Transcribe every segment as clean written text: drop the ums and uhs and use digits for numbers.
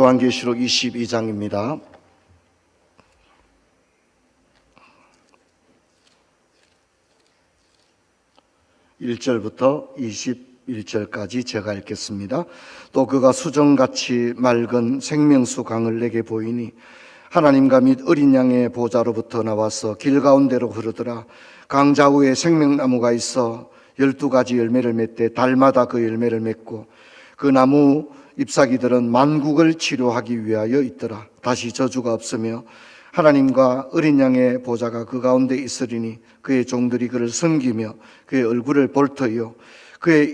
요한계시록 22장입니다. 1절부터 21절까지 제가 읽겠습니다. 또 그가 수정같이 맑은 생명수 강을 내게 보이니 하나님과 및 어린 양의 보좌로부터 나와서 길 가운데로 흐르더라. 강 좌우에 생명나무가 있어 12가지 열매를 맺되 달마다 그 열매를 맺고 그 나무 잎사귀들은 만국을 치료하기 위하여 있더라. 다시 저주가 없으며 하나님과 어린 양의 보좌가 그 가운데 있으리니 그의 종들이 그를 섬기며 그의 얼굴을 볼 터이요 그의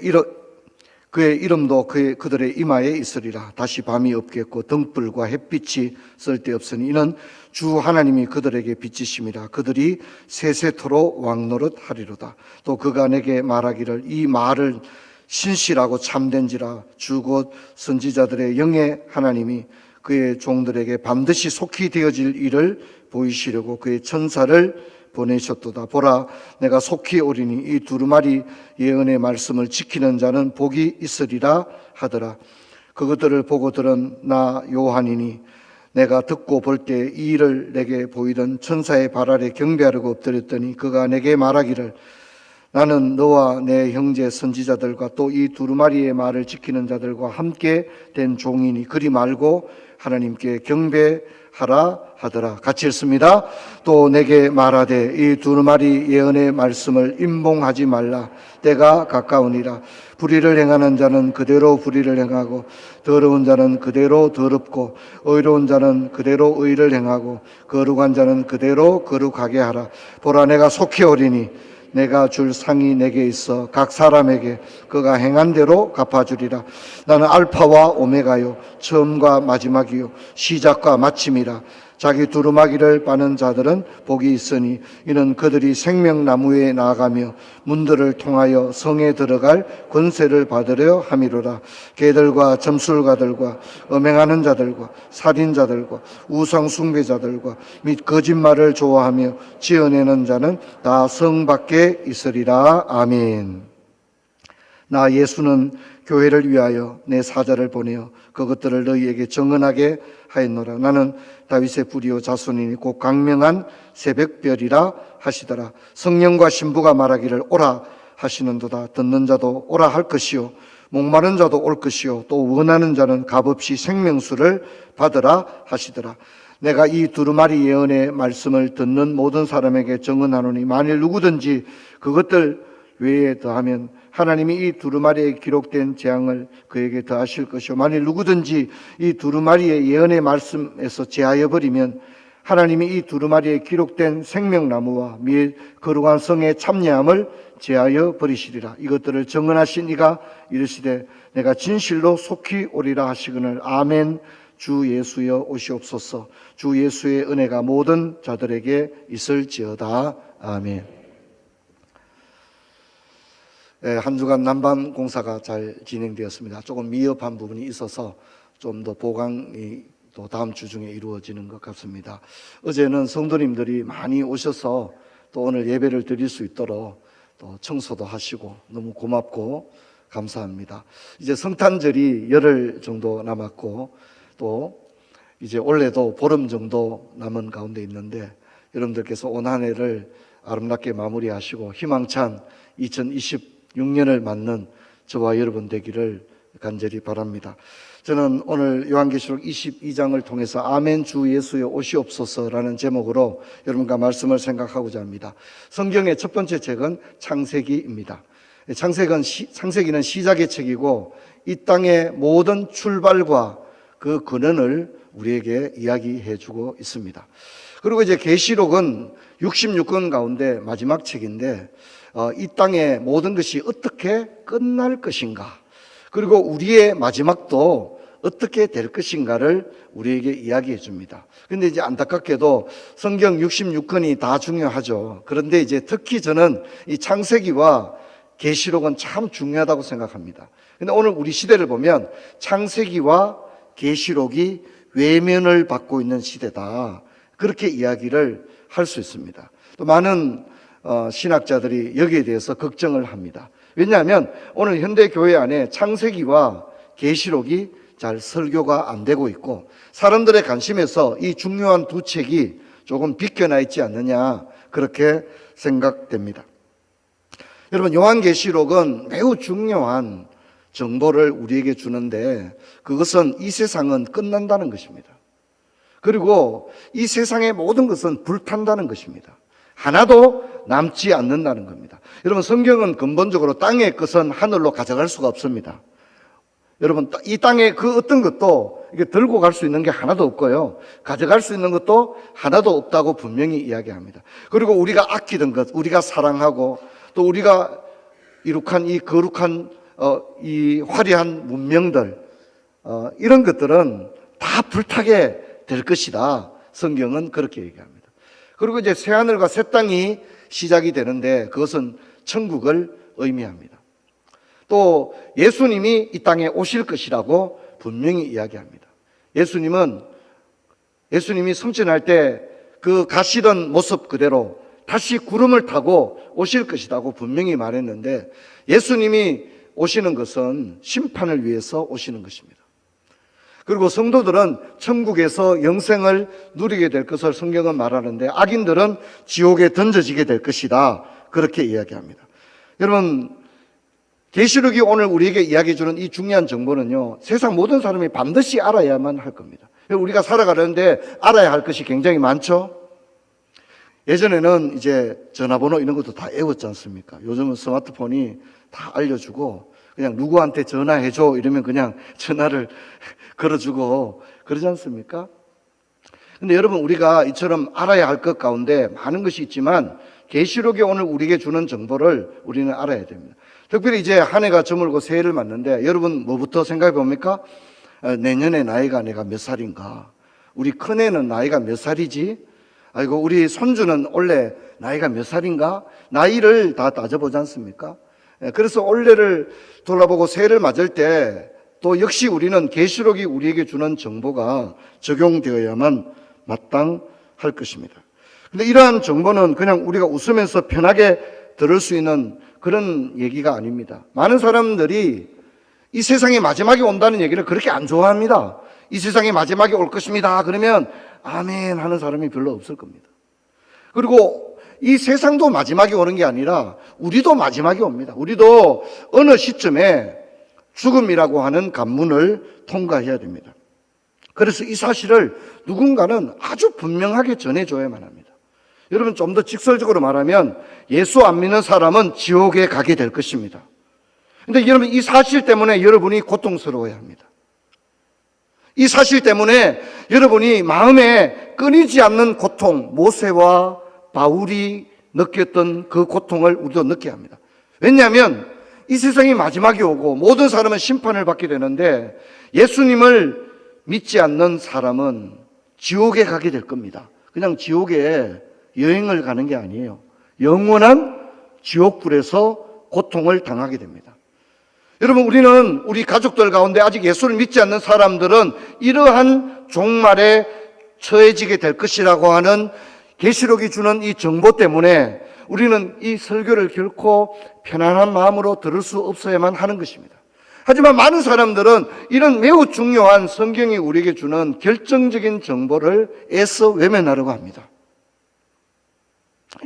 이름도 그들의 이마에 있으리라. 다시 밤이 없겠고 등불과 햇빛이 쓸데없으니 이는 주 하나님이 그들에게 빛이심이라. 그들이 세세토록 왕노릇하리로다. 또 그가 내게 말하기를 이 말을 신실하고 참된지라. 주 곧 선지자들의 영의 하나님이 그의 종들에게 반드시 속히 되어질 일을 보이시려고 그의 천사를 보내셨도다. 보라, 내가 속히 오리니 이 두루마리 예언의 말씀을 지키는 자는 복이 있으리라 하더라. 그것들을 보고 들은 나 요한이니 내가 듣고 볼 때 이 일을 내게 보이던 천사의 발 아래 경배하려고 엎드렸더니 그가 내게 말하기를 나는 너와 내 형제 선지자들과 또 이 두루마리의 말을 지키는 자들과 함께 된 종이니 그리 말고 하나님께 경배하라 하더라. 같이 읽습니다. 또 내게 말하되 이 두루마리 예언의 말씀을 임봉하지 말라. 때가 가까우니라. 불의를 행하는 자는 그대로 불의를 행하고 더러운 자는 그대로 더럽고 의로운 자는 그대로 의를 행하고 거룩한 자는 그대로 거룩하게 하라. 보라, 내가 속히 오리니 내가 줄 상이 내게 있어 각 사람에게 그가 행한 대로 갚아주리라. 나는 알파와 오메가요 처음과 마지막이요 시작과 마침이라. 자기 두루마기를 빠는 자들은 복이 있으니 이는 그들이 생명나무에 나아가며 문들을 통하여 성에 들어갈 권세를 받으려 함이로라. 개들과 점술가들과 음행하는 자들과 살인자들과 우상 숭배자들과 및 거짓말을 좋아하며 지어내는 자는 다 성 밖에 있으리라. 아멘. 나 예수는 교회를 위하여 내 사자를 보내어 그것들을 너희에게 정언하게 하였노라. 나는 다윗의 뿌리요 자손이니 곧 강명한 새벽별이라 하시더라. 성령과 신부가 말하기를 오라 하시는도다. 듣는 자도 오라 할 것이요 목마른 자도 올 것이요 또 원하는 자는 값없이 생명수를 받으라 하시더라. 내가 이 두루마리 예언의 말씀을 듣는 모든 사람에게 정언하노니 만일 누구든지 그것들 외에 더하면 하나님이 이 두루마리에 기록된 재앙을 그에게 더하실 것이요 만일 누구든지 이 두루마리의 예언의 말씀에서 제하여 버리면 하나님이 이 두루마리에 기록된 생명나무와 및 거룩한 성의 참여함을 제하여 버리시리라. 이것들을 정언하신 이가 이르시되 내가 진실로 속히 오리라 하시거늘 아멘. 주 예수여 오시옵소서. 주 예수의 은혜가 모든 자들에게 있을지어다. 아멘. 한 주간 난방 공사가 잘 진행되었습니다. 조금 미흡한 부분이 있어서 좀 더 보강이 또 다음 주 중에 이루어지는 것 같습니다. 어제는 성도님들이 많이 오셔서 또 오늘 예배를 드릴 수 있도록 또 청소도 하시고 너무 고맙고 감사합니다. 이제 성탄절이 열흘 정도 남았고 또 이제 올해도 보름 정도 남은 가운데 있는데 여러분들께서 온 한 해를 아름답게 마무리하시고 희망찬 2026년을 맞는 저와 여러분 되기를 간절히 바랍니다. 저는 오늘 요한계시록 22장을 통해서 아멘 주 예수여 오시옵소서라는 제목으로 여러분과 말씀을 생각하고자 합니다. 성경의 첫 번째 책은 창세기입니다. 창세기는 시작의 책이고 이 땅의 모든 출발과 그 근원을 우리에게 이야기해 주고 있습니다. 그리고 이제 계시록은 66권 가운데 마지막 책인데 이 땅의 모든 것이 어떻게 끝날 것인가, 그리고 우리의 마지막도 어떻게 될 것인가를 우리에게 이야기해 줍니다. 그런데 이제 안타깝게도 성경 66권이 다 중요하죠. 그런데 이제 특히 저는 이 창세기와 계시록은 참 중요하다고 생각합니다. 근데 오늘 우리 시대를 보면 창세기와 계시록이 외면을 받고 있는 시대다, 그렇게 이야기를 할 수 있습니다. 또 많은 신학자들이 여기에 대해서 걱정을 합니다. 왜냐하면 오늘 현대 교회 안에 창세기와 계시록이 잘 설교가 안 되고 있고 사람들의 관심에서 이 중요한 두 책이 조금 비껴나 있지 않느냐 그렇게 생각됩니다. 여러분, 요한계시록은 매우 중요한 정보를 우리에게 주는데 그것은 이 세상은 끝난다는 것입니다. 그리고 이 세상의 모든 것은 불탄다는 것입니다. 하나도 남지 않는다는 겁니다. 여러분, 성경은 근본적으로 땅의 것은 하늘로 가져갈 수가 없습니다. 여러분, 이 땅에 그 어떤 것도 이게 들고 갈 수 있는 게 하나도 없고요. 가져갈 수 있는 것도 하나도 없다고 분명히 이야기합니다. 그리고 우리가 아끼던 것, 우리가 사랑하고 또 우리가 이룩한 이 거룩한 이 화려한 문명들, 이런 것들은 다 불타게 될 것이다. 성경은 그렇게 얘기합니다. 그리고 이제 새하늘과 새 땅이 시작이 되는데 그것은 천국을 의미합니다. 또 예수님이 이 땅에 오실 것이라고 분명히 이야기합니다. 예수님이 승천할 때 그 가시던 모습 그대로 다시 구름을 타고 오실 것이라고 분명히 말했는데 예수님이 오시는 것은 심판을 위해서 오시는 것입니다. 그리고 성도들은 천국에서 영생을 누리게 될 것을 성경은 말하는데 악인들은 지옥에 던져지게 될 것이다. 그렇게 이야기합니다. 여러분, 계시록이 오늘 우리에게 이야기해 주는 이 중요한 정보는요, 세상 모든 사람이 반드시 알아야만 할 겁니다. 우리가 살아가는데 알아야 할 것이 굉장히 많죠? 예전에는 이제 전화번호 이런 것도 다 외웠지 않습니까? 요즘은 스마트폰이 다 알려주고 그냥 누구한테 전화해줘 이러면 그냥 전화를 걸어주고 그러지 않습니까? 근데 여러분, 우리가 이처럼 알아야 할 것 가운데 많은 것이 있지만 계시록이 오늘 우리에게 주는 정보를 우리는 알아야 됩니다. 특별히 이제 한 해가 저물고 새해를 맞는데 여러분 뭐부터 생각해 봅니까? 내년에 나이가 내가 몇 살인가? 우리 큰애는 나이가 몇 살이지? 아이고, 우리 손주는 올해 나이가 몇 살인가? 나이를 다 따져보지 않습니까? 그래서 올해를 돌아보고 새해를 맞을 때 또 역시 우리는 계시록이 우리에게 주는 정보가 적용되어야만 마땅할 것입니다. 근데 이러한 정보는 그냥 우리가 웃으면서 편하게 들을 수 있는 그런 얘기가 아닙니다. 많은 사람들이 이 세상의 마지막이 온다는 얘기를 그렇게 안 좋아합니다. 이 세상의 마지막이 올 것입니다. 그러면 아멘 하는 사람이 별로 없을 겁니다. 그리고 이 세상도 마지막이 오는 게 아니라 우리도 마지막이 옵니다. 우리도 어느 시점에 죽음이라고 하는 관문을 통과해야 됩니다. 그래서 이 사실을 누군가는 아주 분명하게 전해줘야만 합니다. 여러분, 좀 더 직설적으로 말하면 예수 안 믿는 사람은 지옥에 가게 될 것입니다. 근데 여러분, 이 사실 때문에 여러분이 고통스러워야 합니다. 이 사실 때문에 여러분이 마음에 끊이지 않는 고통, 모세와 바울이 느꼈던 그 고통을 우리도 느껴야 합니다. 왜냐하면 이 세상이 마지막이 오고 모든 사람은 심판을 받게 되는데 예수님을 믿지 않는 사람은 지옥에 가게 될 겁니다. 그냥 지옥에 여행을 가는 게 아니에요. 영원한 지옥불에서 고통을 당하게 됩니다. 여러분, 우리는 우리 가족들 가운데 아직 예수를 믿지 않는 사람들은 이러한 종말에 처해지게 될 것이라고 하는 계시록이 주는 이 정보 때문에 우리는 이 설교를 결코 편안한 마음으로 들을 수 없어야만 하는 것입니다. 하지만 많은 사람들은 이런 매우 중요한 성경이 우리에게 주는 결정적인 정보를 애써 외면하려고 합니다.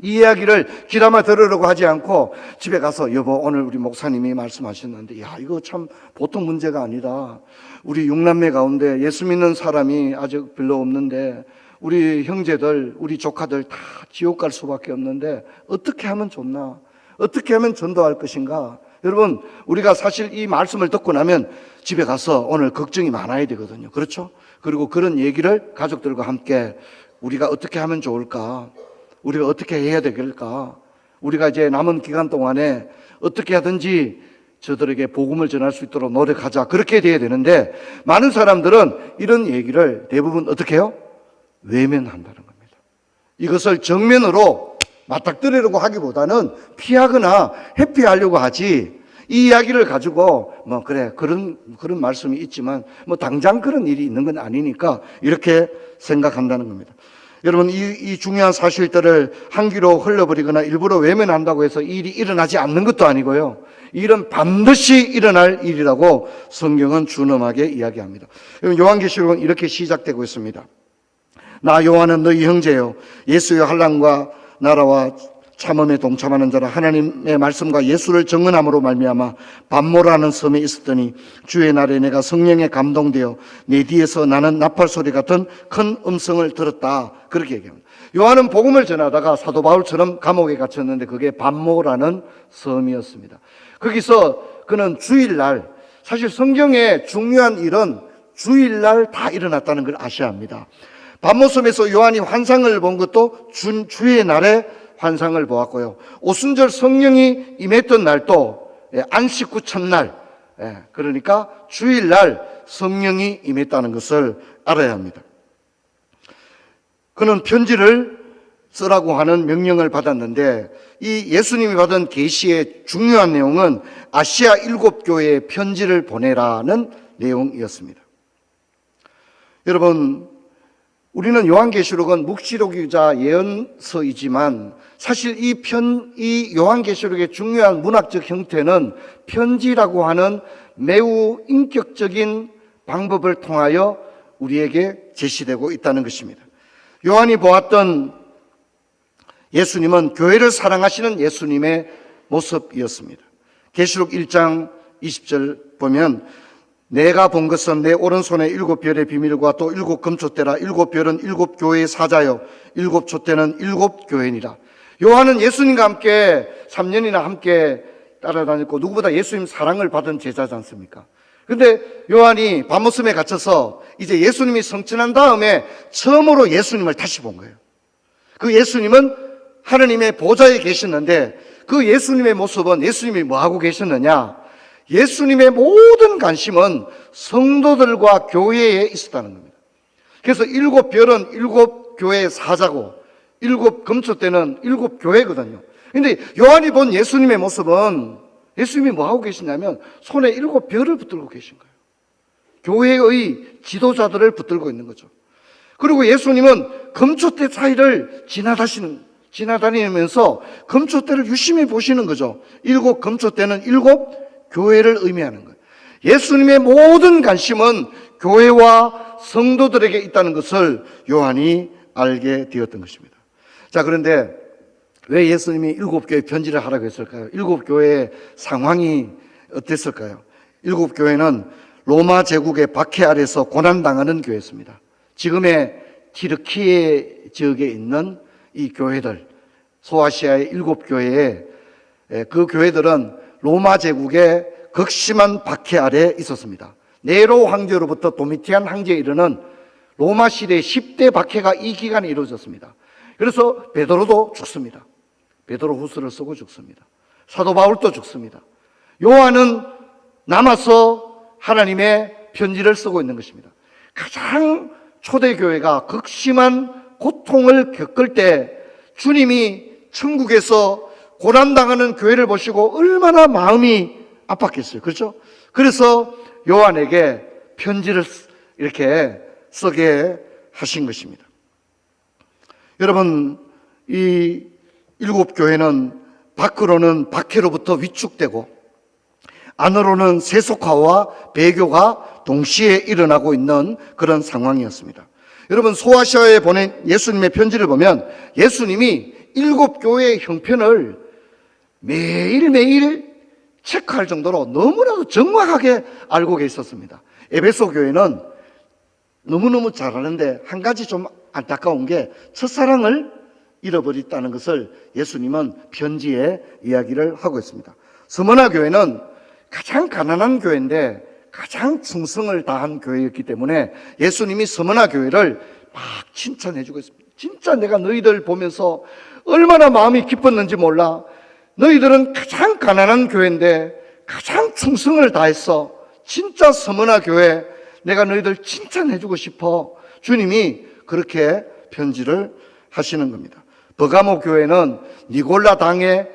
이 이야기를 귀담아 들으려고 하지 않고 집에 가서 여보, 오늘 우리 목사님이 말씀하셨는데 야, 이거 참 보통 문제가 아니다. 우리 6남매 가운데 예수 믿는 사람이 아직 별로 없는데 우리 형제들, 우리 조카들 다 지옥 갈 수밖에 없는데 어떻게 하면 좋나? 어떻게 하면 전도할 것인가? 여러분, 우리가 사실 이 말씀을 듣고 나면 집에 가서 오늘 걱정이 많아야 되거든요. 그렇죠? 그리고 그런 얘기를 가족들과 함께 우리가 어떻게 하면 좋을까? 우리가 어떻게 해야 되겠을까? 우리가 이제 남은 기간 동안에 어떻게 하든지 저들에게 복음을 전할 수 있도록 노력하자. 그렇게 돼야 되는데 많은 사람들은 이런 얘기를 대부분 어떻게 해요? 외면한다는 겁니다. 이것을 정면으로 맞닥뜨리려고 하기보다는 피하거나 회피하려고 하지, 이 이야기를 가지고 그래 그런 말씀이 있지만 당장 그런 일이 있는 건 아니니까 이렇게 생각한다는 겁니다. 여러분, 이 중요한 사실들을 한 귀로 흘려버리거나 일부러 외면한다고 해서 이 일이 일어나지 않는 것도 아니고요. 이 일은 반드시 일어날 일이라고 성경은 준엄하게 이야기합니다. 여러분, 요한계시록은 이렇게 시작되고 있습니다. 나 요한은 너희 형제요 예수의 환난과 나라와 참음에 동참하는 자라. 하나님의 말씀과 예수를 증언함으로 말미암아 반모라는 섬에 있었더니 주의 날에 내가 성령에 감동되어 내 뒤에서 나는 나팔 소리 같은 큰 음성을 들었다. 그렇게 얘기합니다. 요한은 복음을 전하다가 사도 바울처럼 감옥에 갇혔는데 그게 반모라는 섬이었습니다. 거기서 그는 주일날, 사실 성경의 중요한 일은 주일날 다 일어났다는 걸 아셔야 합니다. 반모섬에서 요한이 환상을 본 것도 주의 날에 환상을 보았고요. 오순절 성령이 임했던 날도 안식 후 첫날, 그러니까 주일날 성령이 임했다는 것을 알아야 합니다. 그는 편지를 쓰라고 하는 명령을 받았는데 이 예수님이 받은 계시의 중요한 내용은 아시아 7교회에 편지를 보내라는 내용이었습니다. 여러분, 우리는 요한계시록은 묵시록이자 예언서이지만 사실 이 요한계시록의 중요한 문학적 형태는 편지라고 하는 매우 인격적인 방법을 통하여 우리에게 제시되고 있다는 것입니다. 요한이 보았던 예수님은 교회를 사랑하시는 예수님의 모습이었습니다. 계시록 1장 20절 보면 내가 본 것은 내 오른손에 7별의 비밀과 또 7 금촛대라. 7별은 7 교회의 사자요 7 촛대는 7 교회니라. 요한은 예수님과 함께 3년이나 함께 따라다녔고 누구보다 예수님 사랑을 받은 제자지 않습니까? 근데 요한이 반모섬에 갇혀서 이제 예수님이 성천한 다음에 처음으로 예수님을 다시 본 거예요. 그 예수님은 하느님의 보좌에 계셨는데 그 예수님의 모습은 예수님이 뭐하고 계셨느냐? 예수님의 모든 관심은 성도들과 교회에 있었다는 겁니다. 그래서 7별은 7 교회의 사자고 7 금초대는 7 교회거든요. 근데 요한이 본 예수님의 모습은 예수님이 뭐하고 계시냐면 손에 7 별을 붙들고 계신 거예요. 교회의 지도자들을 붙들고 있는 거죠. 그리고 예수님은 금초대 사이를 지나다니면서 금초대를 유심히 보시는 거죠. 7 금초대는 7 교회를 의미하는 거예요. 예수님의 모든 관심은 교회와 성도들에게 있다는 것을 요한이 알게 되었던 것입니다. 자, 그런데 왜 예수님이 7교회 편지를 하라고 했을까요? 7교회의 상황이 어땠을까요? 7교회는 로마 제국의 박해 아래서 고난당하는 교회였습니다. 지금의 튀르키예 지역에 있는 이 교회들, 소아시아의 7교회에 그 교회들은 로마 제국의 극심한 박해 아래 있었습니다. 네로 황제로부터 도미티안 황제에 이르는 로마 시대의 10대 박해가 이 기간에 이루어졌습니다. 그래서 베드로도 죽습니다. 베드로 후서를 쓰고 죽습니다. 사도 바울도 죽습니다. 요한은 남아서 하나님의 편지를 쓰고 있는 것입니다. 가장 초대교회가 극심한 고통을 겪을 때 주님이 천국에서 고난당하는 교회를 보시고 얼마나 마음이 아팠겠어요. 그렇죠? 그래서 요한에게 편지를 이렇게 쓰게 하신 것입니다. 여러분, 이 7교회는 밖으로는 박해로부터 위축되고 안으로는 세속화와 배교가 동시에 일어나고 있는 그런 상황이었습니다. 여러분, 소아시아에 보낸 예수님의 편지를 보면 예수님이 7교회의 형편을 매일매일 체크할 정도로 너무나도 정확하게 알고 계셨습니다. 에베소 교회는 너무너무 잘하는데 한 가지 좀 안타까운 게 첫사랑을 잃어버렸다는 것을 예수님은 편지에 이야기를 하고 있습니다. 스무나 교회는 가장 가난한 교회인데 가장 충성을 다한 교회였기 때문에 예수님이 스무나 교회를 막 칭찬해주고 있습니다. 진짜 내가 너희들 보면서 얼마나 마음이 기뻤는지 몰라. 너희들은 가장 가난한 교회인데 가장 충성을 다했어. 진짜 스무나 교회 내가 너희들 칭찬해주고 싶어. 주님이 그렇게 편지를 하시는 겁니다. 버가모 교회는 니골라 당의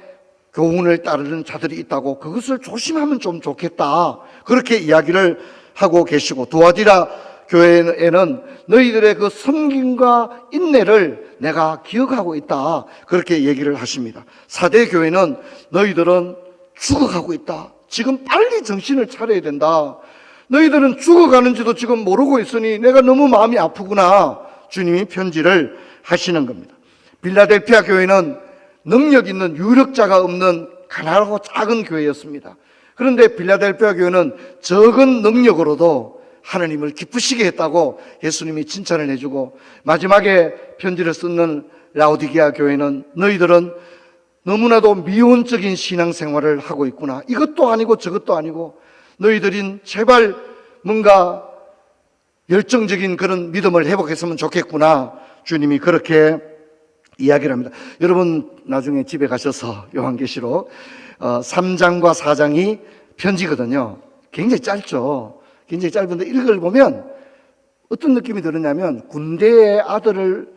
교훈을 따르는 자들이 있다고 그것을 조심하면 좀 좋겠다. 그렇게 이야기를 하고 계시고, 두아디라 교회에는 너희들의 그 섬김과 인내를 내가 기억하고 있다. 그렇게 얘기를 하십니다. 사대 교회는 너희들은 죽어가고 있다. 지금 빨리 정신을 차려야 된다. 너희들은 죽어가는지도 지금 모르고 있으니 내가 너무 마음이 아프구나. 주님이 편지를 하시는 겁니다. 빌라델피아 교회는 능력 있는 유력자가 없는 가난하고 작은 교회였습니다. 그런데 빌라델피아 교회는 적은 능력으로도 하나님을 기쁘시게 했다고 예수님이 칭찬을 해주고, 마지막에 편지를 쓰는 라오디게아 교회는 너희들은 너무나도 미온적인 신앙생활을 하고 있구나. 이것도 아니고 저것도 아니고 너희들은 제발 뭔가 열정적인 그런 믿음을 회복했으면 좋겠구나. 주님이 그렇게 이야기를 합니다. 여러분 나중에 집에 가셔서 요한계시록 3장과 4장이 편지거든요. 굉장히 짧죠. 굉장히 짧은데 읽어보면 어떤 느낌이 들었냐면 군대의 아들을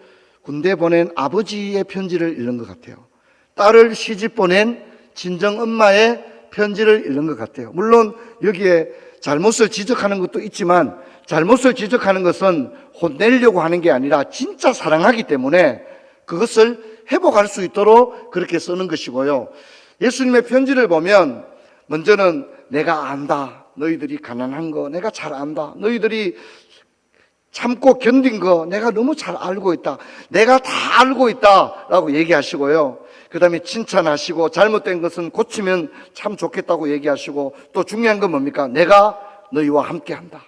군대 보낸 아버지의 편지를 읽는 것 같아요. 딸을 시집 보낸 친정 엄마의 편지를 읽는 것 같아요. 물론 여기에 잘못을 지적하는 것도 있지만 잘못을 지적하는 것은 혼내려고 하는 게 아니라 진짜 사랑하기 때문에 그것을 회복할 수 있도록 그렇게 쓰는 것이고요. 예수님의 편지를 보면 먼저는 내가 안다. 너희들이 가난한 거 내가 잘 안다. 너희들이 참고 견딘 거 내가 너무 잘 알고 있다. 내가 다 알고 있다 라고 얘기하시고요. 그 다음에 칭찬하시고 잘못된 것은 고치면 참 좋겠다고 얘기하시고, 또 중요한 건 뭡니까? 내가 너희와 함께한다.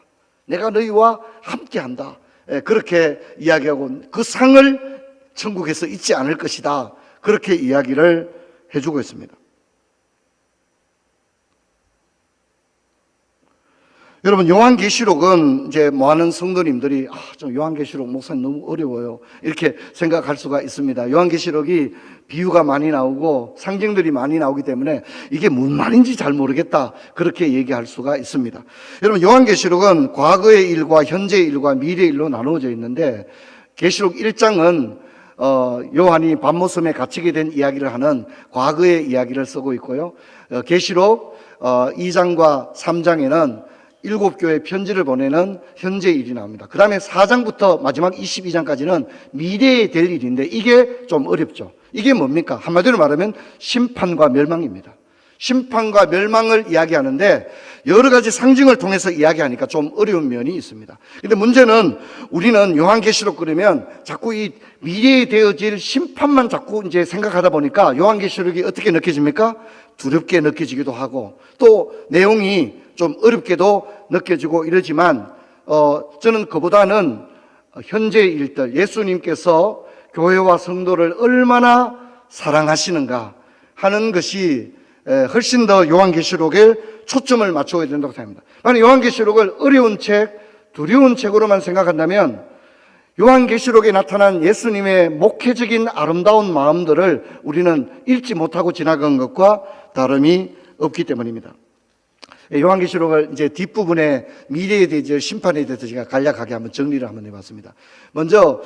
내가 너희와 함께한다. 그렇게 이야기하고 그 상을 천국에서 잊지 않을 것이다. 그렇게 이야기를 해주고 있습니다. 여러분 요한계시록은 이제 많은 성도님들이 좀 요한계시록 목사님 너무 어려워요 이렇게 생각할 수가 있습니다. 요한계시록이 비유가 많이 나오고 상징들이 많이 나오기 때문에 이게 무슨 말인지 잘 모르겠다 그렇게 얘기할 수가 있습니다. 여러분 요한계시록은 과거의 일과 현재의 일과 미래의 일로 나누어져 있는데, 계시록 1장은 요한이 밤모섬에 갇히게 된 이야기를 하는 과거의 이야기를 쓰고 있고요. 계시록 2장과 3장에는 7교회 편지를 보내는 현재 일이 나옵니다. 그 다음에 4장부터 마지막 22장까지는 미래에 될 일인데 이게 좀 어렵죠. 이게 뭡니까? 한마디로 말하면 심판과 멸망입니다. 심판과 멸망을 이야기하는데 여러 가지 상징을 통해서 이야기하니까 좀 어려운 면이 있습니다. 근데 문제는 우리는 요한계시록 그러면 자꾸 이 미래에 되어질 심판만 자꾸 이제 생각하다 보니까 요한계시록이 어떻게 느껴집니까? 두렵게 느껴지기도 하고 또 내용이 좀 어렵게도 느껴지고 이러지만 저는 그보다는 현재의 일들, 예수님께서 교회와 성도를 얼마나 사랑하시는가 하는 것이 훨씬 더 요한계시록에 초점을 맞춰야 된다고 생각합니다. 만약 요한계시록을 어려운 책, 두려운 책으로만 생각한다면 요한계시록에 나타난 예수님의 목회적인 아름다운 마음들을 우리는 읽지 못하고 지나간 것과 다름이 없기 때문입니다. 요한계시록을 이제 뒷부분에 미래에 대해서 심판에 대해서 제가 간략하게 한번 정리를 한번 해봤습니다. 먼저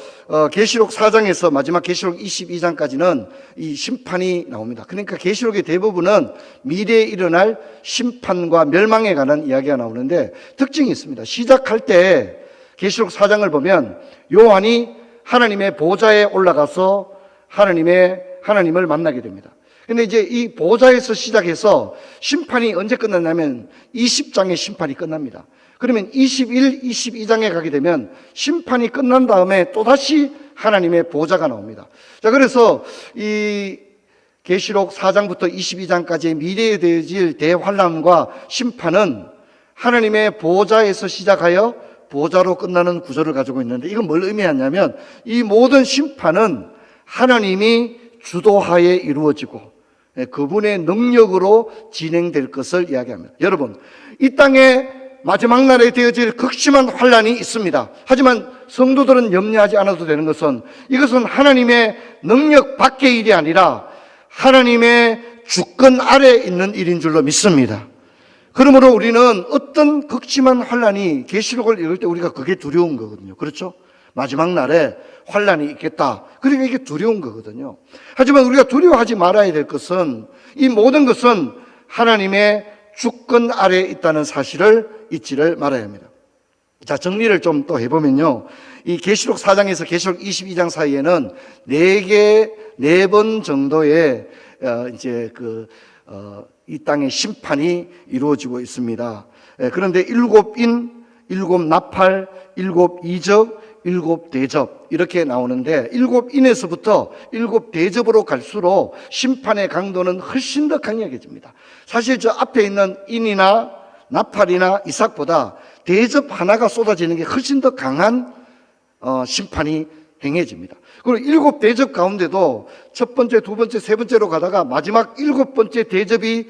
계시록 4장에서 마지막 계시록 22장까지는 이 심판이 나옵니다. 그러니까 계시록의 대부분은 미래에 일어날 심판과 멸망에 관한 이야기가 나오는데 특징이 있습니다. 시작할 때 계시록 4장을 보면 요한이 하나님의 보좌에 올라가서 하나님을 만나게 됩니다. 근데 이제 이 보좌에서 시작해서 심판이 언제 끝났냐면 20장의 심판이 끝납니다. 그러면 21, 22장에 가게 되면 심판이 끝난 다음에 또다시 하나님의 보좌가 나옵니다. 자, 그래서 이 계시록 4장부터 22장까지의 미래에 되어질 대환란과 심판은 하나님의 보좌에서 시작하여 보좌로 끝나는 구조를 가지고 있는데, 이건 뭘 의미하냐면 이 모든 심판은 하나님이 주도하에 이루어지고 그분의 능력으로 진행될 것을 이야기합니다. 여러분, 이 땅에 마지막 날에 되어질 극심한 환란이 있습니다. 하지만 성도들은 염려하지 않아도 되는 것은 이것은 하나님의 능력 밖의 일이 아니라 하나님의 주권 아래에 있는 일인 줄로 믿습니다. 그러므로 우리는 어떤 극심한 환란이 계시록을 읽을 때 우리가 그게 두려운 거거든요. 그렇죠? 마지막 날에 환란이 있겠다. 그러니까 이게 두려운 거거든요. 하지만 우리가 두려워하지 말아야 될 것은 이 모든 것은 하나님의 주권 아래에 있다는 사실을 잊지를 말아야 합니다. 자, 정리를 좀 또 해보면요. 이 계시록 4장에서 계시록 22장 사이에는 4번 정도의, 이 땅의 심판이 이루어지고 있습니다. 그런데 7인, 7나팔, 7이적, 7대접 이렇게 나오는데 7인에서부터 7대접으로 갈수록 심판의 강도는 훨씬 더 강력해집니다. 사실 저 앞에 있는 인이나 나팔이나 이삭보다 대접 하나가 쏟아지는 게 훨씬 더 강한 심판이 행해집니다. 그리고 7대접 가운데도 첫 번째, 두 번째, 세 번째로 가다가 마지막 7번째 대접이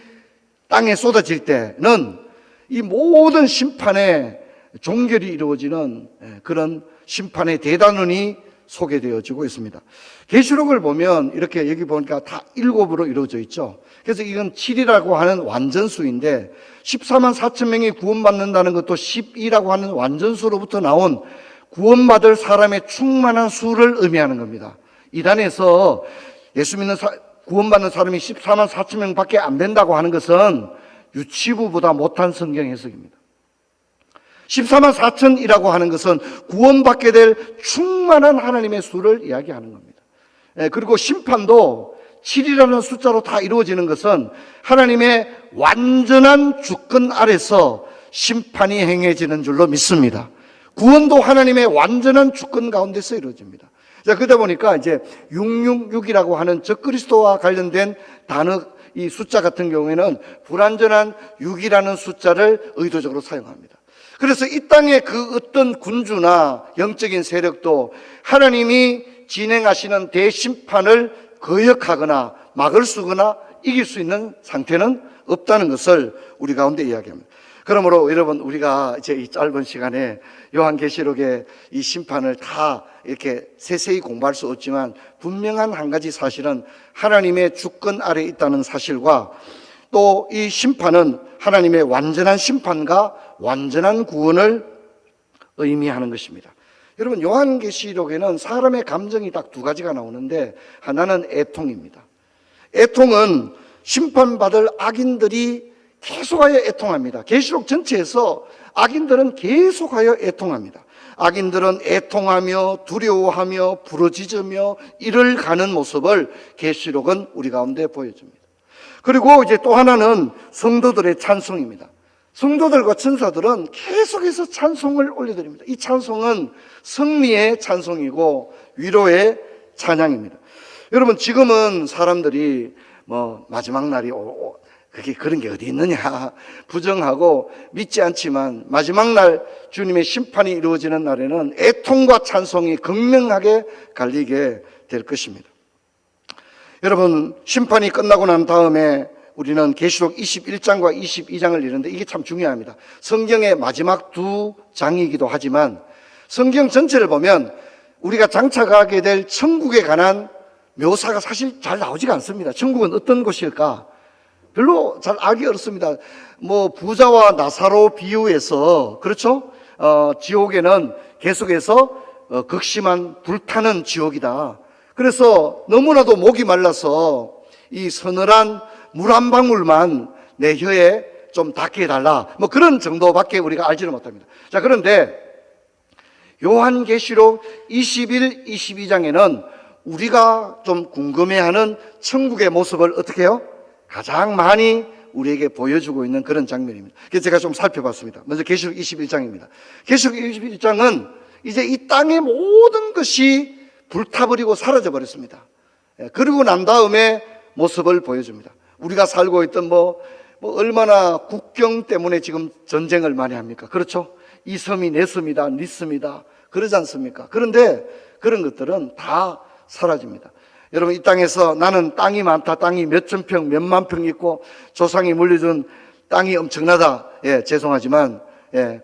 땅에 쏟아질 때는 이 모든 심판의 종결이 이루어지는 그런 심판의 대단원이 소개되어지고 있습니다. 계시록을 보면 이렇게 여기 보니까 다 7으로 이루어져 있죠. 그래서 이건 7이라고 하는 완전수인데 14만 4천 명이 구원받는다는 것도 12라고 하는 완전수로부터 나온 구원받을 사람의 충만한 수를 의미하는 겁니다. 이단에서 예수 믿는 구원받는 사람이 14만 4천 명밖에 안 된다고 하는 것은 유치부보다 못한 성경 해석입니다. 14만 4천이라고 하는 것은 구원받게 될 충만한 하나님의 수를 이야기하는 겁니다. 그리고 심판도 7이라는 숫자로 다 이루어지는 것은 하나님의 완전한 주권 아래서 심판이 행해지는 줄로 믿습니다. 구원도 하나님의 완전한 주권 가운데서 이루어집니다. 자, 그러다 보니까 이제 666이라고 하는 적그리스도와 관련된 단어, 이 숫자 같은 경우에는 불완전한 6이라는 숫자를 의도적으로 사용합니다. 그래서 이 땅의 그 어떤 군주나 영적인 세력도 하나님이 진행하시는 대심판을 거역하거나 막을 수거나 이길 수 있는 상태는 없다는 것을 우리 가운데 이야기합니다. 그러므로 여러분, 우리가 이제 이 짧은 시간에 요한계시록의 이 심판을 다 이렇게 세세히 공부할 수 없지만 분명한 한 가지 사실은 하나님의 주권 아래에 있다는 사실과 또 이 심판은 하나님의 완전한 심판과 완전한 구원을 의미하는 것입니다. 여러분, 요한계시록에는 사람의 감정이 딱 두 가지가 나오는데 하나는 애통입니다. 애통은 심판받을 악인들이 계속하여 애통합니다. 계시록 전체에서 악인들은 계속하여 애통합니다. 악인들은 애통하며 두려워하며 부르짖으며 이를 가는 모습을 계시록은 우리 가운데 보여줍니다. 그리고 이제 또 하나는 성도들의 찬송입니다. 성도들과 천사들은 계속해서 찬송을 올려드립니다. 이 찬송은 승리의 찬송이고 위로의 찬양입니다. 여러분, 지금은 사람들이 마지막 날이 그게 그런 게 어디 있느냐 부정하고 믿지 않지만 마지막 날 주님의 심판이 이루어지는 날에는 애통과 찬송이 극명하게 갈리게 될 것입니다. 여러분, 심판이 끝나고 난 다음에 우리는 계시록 21장과 22장을 읽는데 이게 참 중요합니다. 성경의 마지막 2장이기도 하지만 성경 전체를 보면 우리가 장차가게 될 천국에 관한 묘사가 사실 잘 나오지가 않습니다. 천국은 어떤 곳일까? 별로 잘 알기 어렵습니다. 부자와 나사로 비유해서, 그렇죠? 지옥에는 계속해서 극심한 불타는 지옥이다. 그래서 너무나도 목이 말라서 이 서늘한 물 한 방울만 내 혀에 좀 닿게 해달라. 그런 정도밖에 우리가 알지는 못합니다. 자, 그런데 요한계시록 21, 22장에는 우리가 좀 궁금해하는 천국의 모습을 어떻게 해요? 가장 많이 우리에게 보여주고 있는 그런 장면입니다. 그래서 제가 좀 살펴봤습니다. 먼저 계시록 21장입니다. 계시록 21장은 이제 이 땅의 모든 것이 불타버리고 사라져 버렸습니다. 그러고 난 다음에 모습을 보여줍니다. 우리가 살고 있던 얼마나 국경 때문에 지금 전쟁을 많이 합니까? 그렇죠? 이 섬이 내 섬이다, 네 섬이다, 그러지 않습니까? 그런데 그런 것들은 다 사라집니다. 여러분, 이 땅에서 나는 땅이 많다, 땅이 몇천 평, 몇만 평 있고 조상이 물려준 땅이 엄청나다. 죄송하지만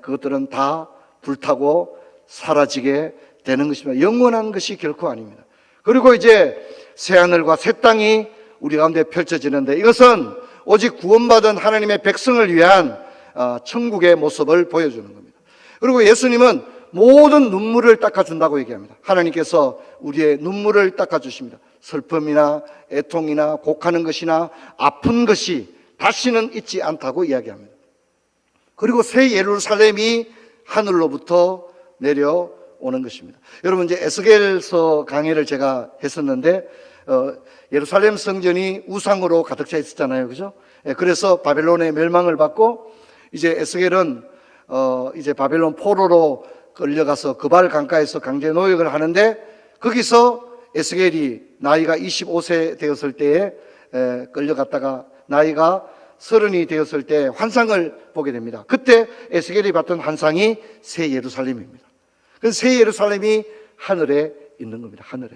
그것들은 다 불타고 사라지게 되는 것입니다. 영원한 것이 결코 아닙니다. 그리고 이제 새하늘과 새 땅이 우리 가운데 펼쳐지는데 이것은 오직 구원받은 하나님의 백성을 위한 천국의 모습을 보여주는 겁니다. 그리고 예수님은 모든 눈물을 닦아준다고 얘기합니다. 하나님께서 우리의 눈물을 닦아주십니다. 슬픔이나 애통이나 곡하는 것이나 아픈 것이 다시는 있지 않다고 이야기합니다. 그리고 새 예루살렘이 하늘로부터 내려오는 것입니다. 여러분, 이제 에스겔서 강해를 제가 했었는데 예루살렘 성전이 우상으로 가득 차 있었잖아요, 그죠? 그래서 바벨론의 멸망을 받고 이제 에스겔은 이제 바벨론 포로로 끌려가서 그발 강가에서 강제 노역을 하는데, 거기서 에스겔이 나이가 25세 되었을 때에 끌려갔다가 나이가 30이 되었을 때 환상을 보게 됩니다. 그때 에스겔이 봤던 환상이 새 예루살렘입니다. 그래서 새 예루살렘이 하늘에 있는 겁니다. 하늘에.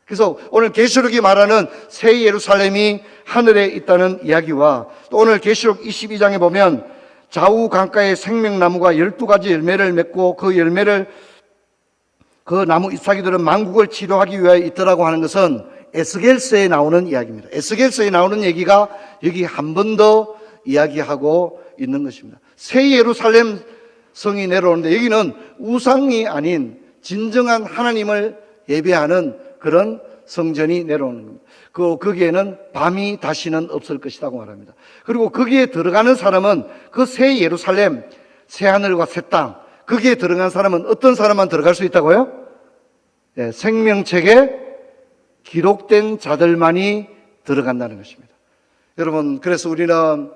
그래서 오늘 계시록이 말하는 새 예루살렘이 하늘에 있다는 이야기와, 또 오늘 계시록 22장에 보면 좌우 강가에 생명나무가 12가지 열매를 맺고 그 열매를 그 나무 잎사귀들은 만국을 치료하기 위하여 있더라고 하는 것은 에스겔서에 나오는 이야기입니다. 에스겔서에 나오는 얘기가 여기 한 번 더 이야기하고 있는 것입니다. 새 예루살렘 성이 내려오는데, 여기는 우상이 아닌 진정한 하나님을 예배하는 그런 성전이 내려오는 겁니다. 거기에는 밤이 다시는 없을 것이라고 말합니다. 그리고 거기에 들어가는 사람은 그 새 예루살렘, 새 하늘과 새 땅, 거기에 들어간 사람은 어떤 사람만 들어갈 수 있다고요? 생명책에 기록된 자들만이 들어간다는 것입니다. 여러분, 그래서 우리가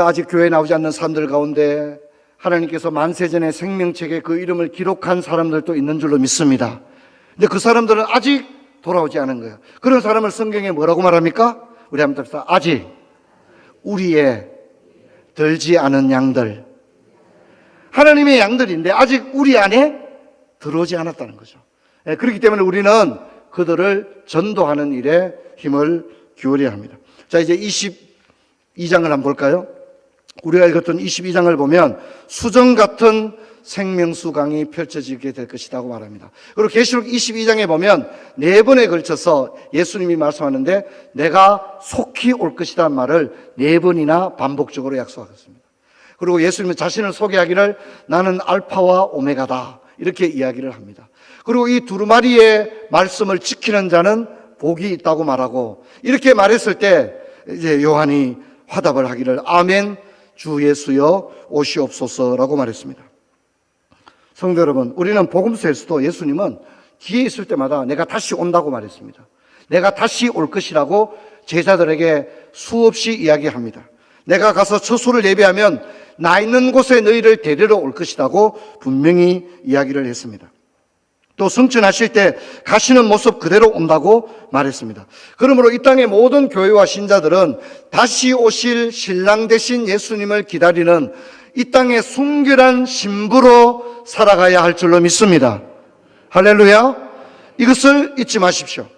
아직 교회에 나오지 않는 사람들 가운데 하나님께서 만세전에 생명책에 그 이름을 기록한 사람들도 있는 줄로 믿습니다. 근데 그 사람들은 아직 돌아오지 않은 거예요. 그런 사람을 성경에 뭐라고 말합니까? 우리 한번 답시다. 아직 우리의 들지 않은 양들, 하나님의 양들인데 아직 우리 안에 들어오지 않았다는 거죠. 그렇기 때문에 우리는 그들을 전도하는 일에 힘을 기울여야 합니다. 자, 이제 22장을 한번 볼까요? 우리가 읽었던 22장을 보면 수정 같은 생명수 강이 펼쳐지게 될 것이라고 말합니다. 그리고 계시록 22장에 보면 4번에 걸쳐서 예수님이 말씀하는데 내가 속히 올 것이라는 말을 4번이나 반복적으로 약속하셨습니다. 그리고 예수님은 자신을 소개하기를 나는 알파와 오메가다, 이렇게 이야기를 합니다. 그리고 이 두루마리의 말씀을 지키는 자는 복이 있다고 말하고, 이렇게 말했을 때 이제 요한이 화답을 하기를 아멘 주 예수여 오시옵소서라고 말했습니다. 성도 여러분, 우리는 복음서에서도 예수님은 뒤에 있을 때마다 내가 다시 온다고 말했습니다. 내가 다시 올 것이라고 제자들에게 수없이 이야기합니다. 내가 가서 처소를 예비하면 나 있는 곳에 너희를 데리러 올 것이라고 분명히 이야기를 했습니다. 또 승천하실 때 가시는 모습 그대로 온다고 말했습니다. 그러므로 이 땅의 모든 교회와 신자들은 다시 오실 신랑 되신 예수님을 기다리는 이 땅의 순결한 신부로 살아가야 할 줄로 믿습니다. 할렐루야. 이것을 잊지 마십시오.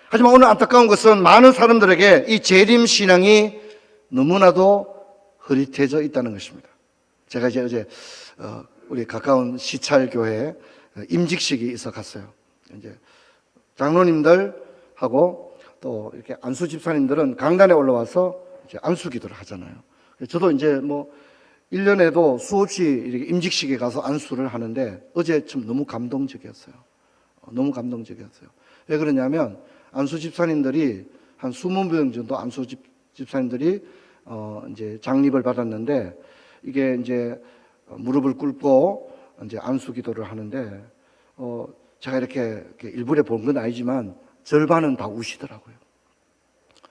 하지만 오늘 안타까운 것은 많은 사람들에게 이 재림 신앙이 너무나도 흐릿해져 있다는 것입니다. 제가 이제 어제 우리 가까운 시찰교회에 임직식이 있어 갔어요. 이제 장로님들하고 또 이렇게 안수 집사님들은 강단에 올라와서 이제 안수 기도를 하잖아요. 저도 이제 1년에도 수없이 이렇게 임직식에 가서 안수를 하는데 어제 참 너무 감동적이었어요. 너무 감동적이었어요. 왜 그러냐면 안수 집사님들이 한 20명 정도 안수 집사님들이 이제 장립을 받았는데, 이게 이제 무릎을 꿇고 이제 안수 기도를 하는데 제가 이렇게 일부러 본 건 아니지만 절반은 다 우시더라고요.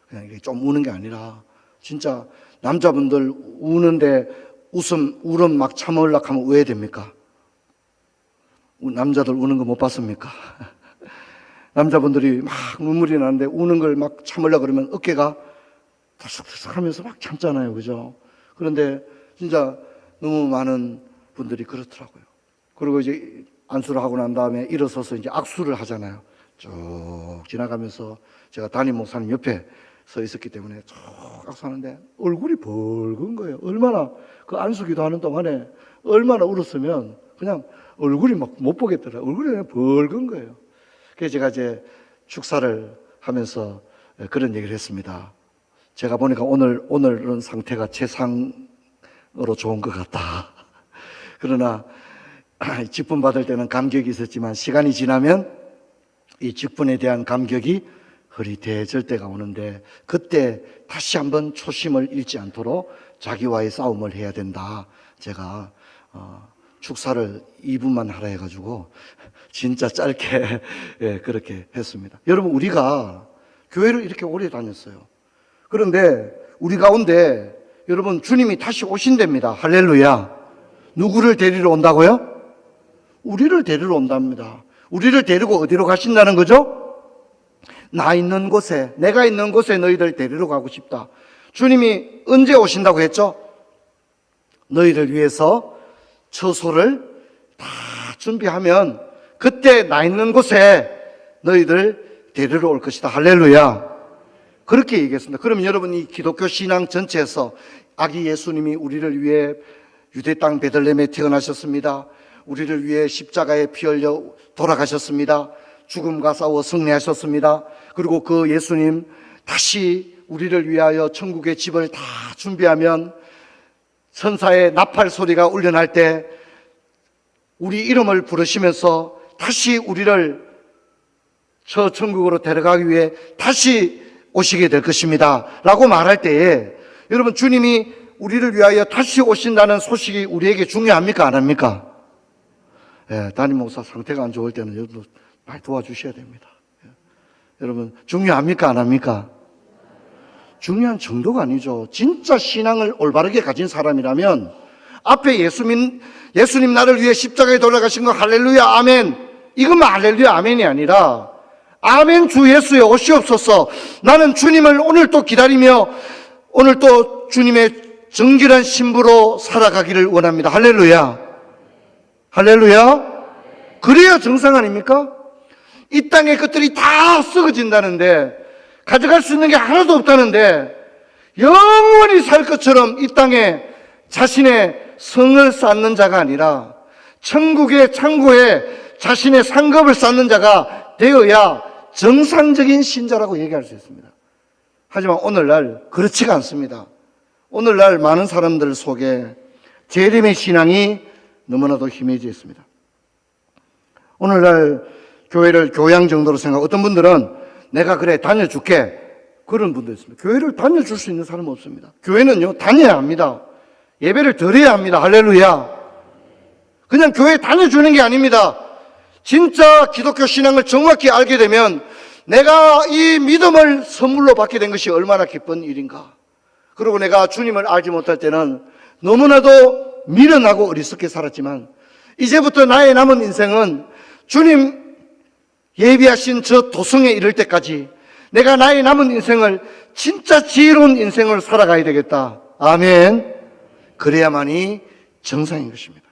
그냥 이게 좀 우는 게 아니라 진짜 남자분들 우는데 울음 막 참으려고 하면 왜 됩니까? 남자들 우는 거 못 봤습니까? 남자분들이 막 눈물이 나는데 우는 걸 막 참으려고 그러면 어깨가 터석터석 하면서 막 참잖아요. 그죠? 그런데 진짜 너무 많은 분들이 그렇더라고요. 그리고 이제 안수를 하고 난 다음에 일어서서 이제 악수를 하잖아요. 쭉 지나가면서 제가 담임 목사님 옆에 서 있었기 때문에 쭉 악수하는데 얼굴이 붉은 거예요. 얼마나 그 안수 기도하는 동안에 얼마나 울었으면 그냥 얼굴이 막 못 보겠더라고요. 얼굴이 그냥 붉은 거예요. 그래서 제가 이제 축사를 하면서 그런 얘기를 했습니다. 제가 보니까 오늘은 상태가 최상으로 좋은 것 같다. 그러나 직분 받을 때는 감격이 있었지만 시간이 지나면 이 직분에 대한 감격이 흐릿해질 때가 오는데, 그때 다시 한번 초심을 잃지 않도록 자기와의 싸움을 해야 된다. 제가 축사를 2분만 하라 해가지고 진짜 짧게 그렇게 했습니다. 여러분, 우리가 교회를 이렇게 오래 다녔어요. 그런데 우리 가운데 여러분, 주님이 다시 오신답니다. 할렐루야. 누구를 데리러 온다고요? 우리를 데리러 온답니다. 우리를 데리고 어디로 가신다는 거죠? 나 있는 곳에, 내가 있는 곳에 너희들 데리러 가고 싶다. 주님이 언제 오신다고 했죠? 너희를 위해서 처소를 다 준비하면 그때 나 있는 곳에 너희들 데리러 올 것이다. 할렐루야. 그렇게 얘기했습니다. 그러면 여러분, 이 기독교 신앙 전체에서 아기 예수님이 우리를 위해 유대 땅 베들레헴에 태어나셨습니다. 우리를 위해 십자가에 피 흘려 돌아가셨습니다. 죽음과 싸워 승리하셨습니다. 그리고 그 예수님 다시 우리를 위하여 천국의 집을 다 준비하면 천사의 나팔 소리가 울려날 때 우리 이름을 부르시면서 다시 우리를 저 천국으로 데려가기 위해 다시 오시게 될 것입니다 라고 말할 때에 여러분, 주님이 우리를 위하여 다시 오신다는 소식이 우리에게 중요합니까? 안 합니까? 담임 목사 상태가 안 좋을 때는 여러분 많이 도와주셔야 됩니다. 여러분, 중요합니까? 안 합니까? 중요한 정도가 아니죠. 진짜 신앙을 올바르게 가진 사람이라면 앞에 예수님 나를 위해 십자가에 돌아가신 거 할렐루야 아멘, 이것만 할렐루야 아멘이 아니라 아멘 주 예수에 오시옵소서, 나는 주님을 오늘 또 기다리며 오늘 또 주님의 정결한 신부로 살아가기를 원합니다. 할렐루야. 할렐루야. 그래야 정상 아닙니까? 이 땅의 것들이 다 썩어진다는데, 가져갈 수 있는 게 하나도 없다는데 영원히 살 것처럼 이 땅에 자신의 성을 쌓는 자가 아니라 천국의 창고에 자신의 상급을 쌓는 자가 되어야 정상적인 신자라고 얘기할 수 있습니다. 하지만 오늘날 그렇지가 않습니다. 오늘날 많은 사람들 속에 재림의 신앙이 너무나도 희미해져 있습니다. 오늘날 교회를 교양 정도로 생각하고, 어떤 분들은 내가 그래 다녀줄게, 그런 분도 있습니다. 교회를 다녀줄 수 있는 사람은 없습니다. 교회는요, 다녀야 합니다. 예배를 드려야 합니다. 할렐루야. 그냥 교회 다녀주는 게 아닙니다. 진짜 기독교 신앙을 정확히 알게 되면 내가 이 믿음을 선물로 받게 된 것이 얼마나 기쁜 일인가. 그리고 내가 주님을 알지 못할 때는 너무나도 미련하고 어리석게 살았지만 이제부터 나의 남은 인생은 주님 예비하신 저 도성에 이를 때까지 내가 나의 남은 인생을 진짜 지혜로운 인생을 살아가야 되겠다. 아멘. 그래야만이 정상인 것입니다.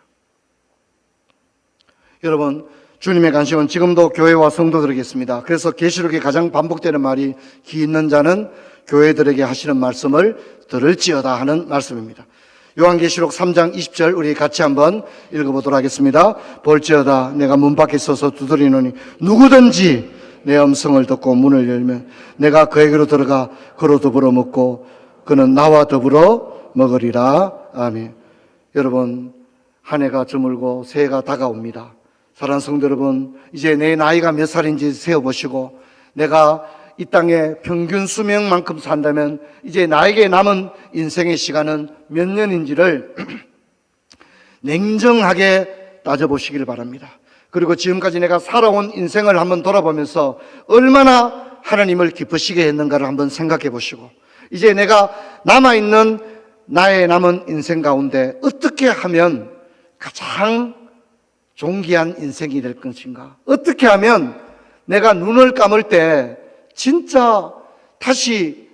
여러분, 주님의 관심은 지금도 교회와 성도들에게 있습니다. 그래서 계시록에 가장 반복되는 말이 귀 있는 자는 교회들에게 하시는 말씀을 들을지어다 하는 말씀입니다. 요한계시록 3장 20절 우리 같이 한번 읽어보도록 하겠습니다. 볼지어다 내가 문 밖에 서서 두드리노니 누구든지 내 음성을 듣고 문을 열면 내가 그에게로 들어가 그로 더불어 먹고 그는 나와 더불어 먹으리라. 아멘. 여러분, 한 해가 저물고 새해가 다가옵니다. 사랑하는 성도 여러분, 이제 내 나이가 몇 살인지 세어보시고 내가 이 땅에 평균 수명만큼 산다면 이제 나에게 남은 인생의 시간은 몇 년인지를 냉정하게 따져보시길 바랍니다. 그리고 지금까지 내가 살아온 인생을 한번 돌아보면서 얼마나 하나님을 기쁘시게 했는가를 한번 생각해 보시고 이제 내가 남아있는 나의 남은 인생 가운데 어떻게 하면 가장 존귀한 인생이 될 것인가, 어떻게 하면 내가 눈을 감을 때 진짜 다시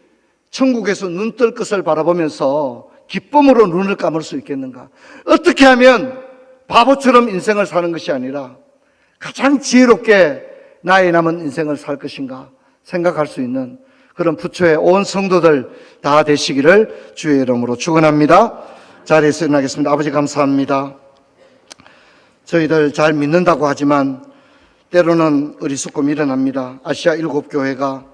천국에서 눈 뜰 것을 바라보면서 기쁨으로 눈을 감을 수 있겠는가, 어떻게 하면 바보처럼 인생을 사는 것이 아니라 가장 지혜롭게 나의 남은 인생을 살 것인가 생각할 수 있는 그런 부처의 온 성도들 다 되시기를 주의 이름으로 축원합니다. 자리에서 일어나겠습니다. 아버지 감사합니다. 저희들 잘 믿는다고 하지만 때로는 어리석고 미련합니다. 아시아 7교회가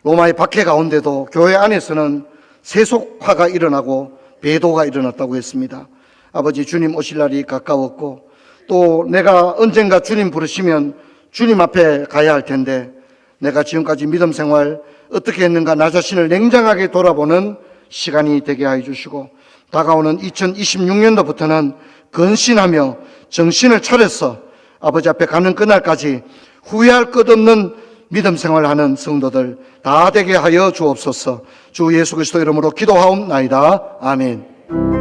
로마의 박해 가운데도 교회 안에서는 세속화가 일어나고 배도가 일어났다고 했습니다. 아버지, 주님 오실 날이 가까웠고 또 내가 언젠가 주님 부르시면 주님 앞에 가야 할 텐데 내가 지금까지 믿음 생활 어떻게 했는가 나 자신을 냉정하게 돌아보는 시간이 되게 하여 주시고, 다가오는 2026년도부터는 근신하며 정신을 차려서 아버지 앞에 가는 그날까지 후회할 것 없는 믿음 생활하는 성도들 다 되게 하여 주옵소서. 주 예수 그리스도 이름으로 기도하옵나이다. 아멘.